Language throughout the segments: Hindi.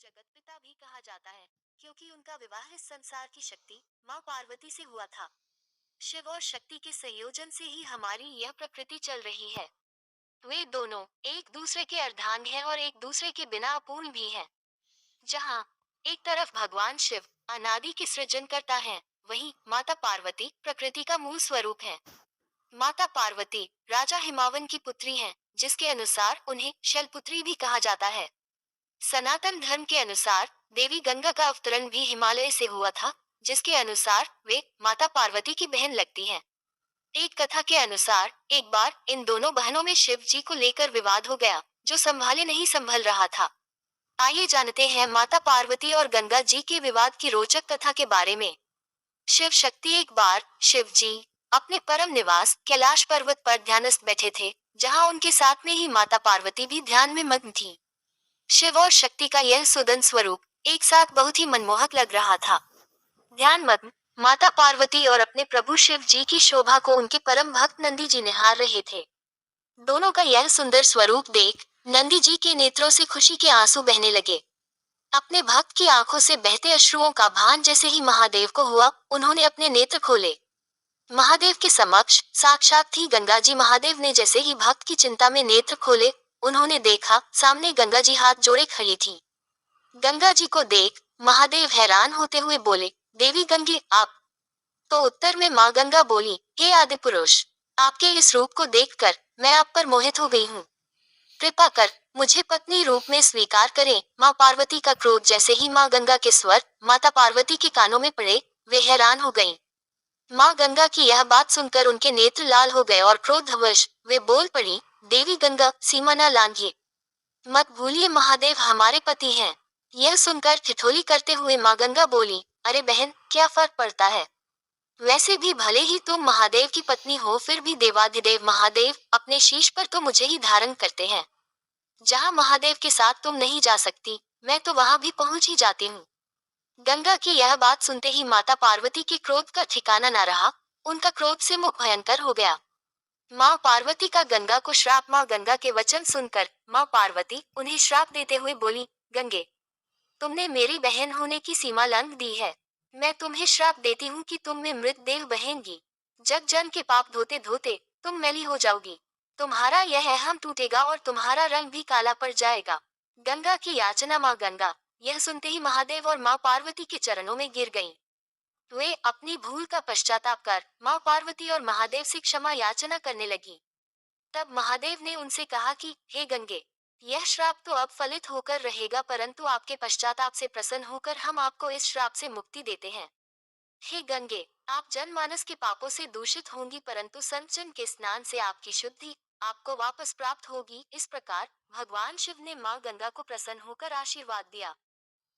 जगत पिता भी कहा जाता है, क्योंकि उनका विवाह इस संसार की शक्ति माँ पार्वती से हुआ था। शिव और शक्ति के संयोजन से ही हमारी यह प्रकृति चल रही है। वे दोनों एक दूसरे के अर्धांग हैं और एक दूसरे के बिना अपूर्ण भी हैं। जहाँ एक तरफ भगवान शिव अनादि की सृजन करता है, वहीं माता पार्वती प्रकृति का मूल स्वरूप है। माता पार्वती राजा हिमावन की पुत्री हैं, जिसके अनुसार उन्हें शैलपुत्री भी कहा जाता है। सनातन धर्म के अनुसार देवी गंगा का अवतरण भी हिमालय से हुआ था, जिसके अनुसार वे माता पार्वती की बहन लगती हैं। एक कथा के अनुसार एक बार इन दोनों बहनों में शिव जी को लेकर विवाद हो गया, जो संभाले नहीं संभल रहा था। आइए जानते हैं माता पार्वती और गंगा जी के विवाद की रोचक कथा के बारे में। शिव शक्ति एक बार शिव जी अपने परम निवास कैलाश पर्वत पर ध्यानस्थ बैठे थे, जहां उनके साथ में ही माता पार्वती भी ध्यान में मग्न थी। शिव और शक्ति का यह सुदन स्वरूप एक साथ बहुत ही मनमोहक लग रहा था। ध्यान मग्न माता पार्वती और अपने प्रभु शिव जी की शोभा को उनके परम भक्त नंदी जी निहार रहे थे। दोनों का यह सुंदर स्वरूप देख नंदी जी के नेत्रों से खुशी के आंसू बहने लगे। अपने भक्त की आंखों से बहते अश्रुओं का भान जैसे ही महादेव को हुआ, उन्होंने अपने नेत्र खोले। महादेव के समक्ष साक्षात थी गंगा जी। महादेव ने जैसे ही भक्त की चिंता में नेत्र खोले, उन्होंने देखा सामने गंगा जी हाथ जोड़े खड़ी थी। गंगा जी को देख महादेव हैरान होते हुए बोले, देवी गंगे आप। तो उत्तर में माँ गंगा बोली, हे आदि पुरुष, आपके इस रूप को देखकर मैं आप पर मोहित हो गई हूँ। कृपा कर मुझे पत्नी रूप में स्वीकार करें। माँ पार्वती का क्रोध जैसे ही माँ गंगा के स्वर माता पार्वती के कानों में पड़े, वे हैरान हो गईं। माँ गंगा की यह बात सुनकर उनके नेत्र लाल हो गए और क्रोधवश वे बोल पड़ी, देवी गंगा सीमा न लांघिए। मत भूलिए महादेव हमारे पति हैं। यह सुनकर ठिठोली करते हुए माँ गंगा बोली, अरे बहन, क्या फर्क पड़ता है। वैसे भी भले ही तुम महादेव की पत्नी हो, फिर भी देवाधिदेव महादेव अपने शीश पर तो मुझे ही धारण करते हैं। जहाँ महादेव के साथ तुम नहीं जा सकती, मैं तो वहां भी पहुंच ही जाती हूँ। गंगा की यह बात सुनते ही माता पार्वती के क्रोध का ठिकाना न रहा। उनका क्रोध से मुख भयंकर हो गया। माँ पार्वती का गंगा को श्राप। माँ गंगा के वचन सुनकर माँ पार्वती उन्हें श्राप देते हुए बोली, गंगे, तुमने मेरी बहन होने की सीमा लंघ दी है। मैं तुम्हें श्राप देती हूँ कि तुम में मृत देह बहेंगी। जग जन के पाप धोते धोते तुम मैली हो जाओगी। तुम्हारा यह अहम टूटेगा और तुम्हारा रंग भी काला पड़ जाएगा। गंगा की याचना। माँ गंगा यह सुनते ही महादेव और माँ पार्वती के चरणों में गिर गईं। वे अपनी भूल का पश्चाताप कर माँ पार्वती और महादेव से क्षमा याचना करने लगी। तब महादेव ने उनसे कहा कि हे गंगे, यह श्राप तो अब फलित होकर रहेगा, परंतु आपके पश्चाताप से प्रसन्न होकर हम आपको इस श्राप से मुक्ति देते हैं। हे गंगे, आप जनमानस के पापों से दूषित होंगी, परंतु संतजन के स्नान से आपकी शुद्धि आपको वापस प्राप्त होगी। इस प्रकार भगवान शिव ने माँ गंगा को प्रसन्न होकर आशीर्वाद दिया।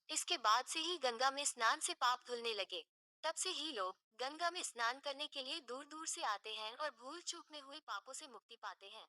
इसके बाद से ही गंगा में स्नान से पाप धुलने लगे। तब से ही लोग गंगा में स्नान करने के लिए दूर दूर से आते हैं और भूल चूक में हुए पापों से मुक्ति पाते हैं।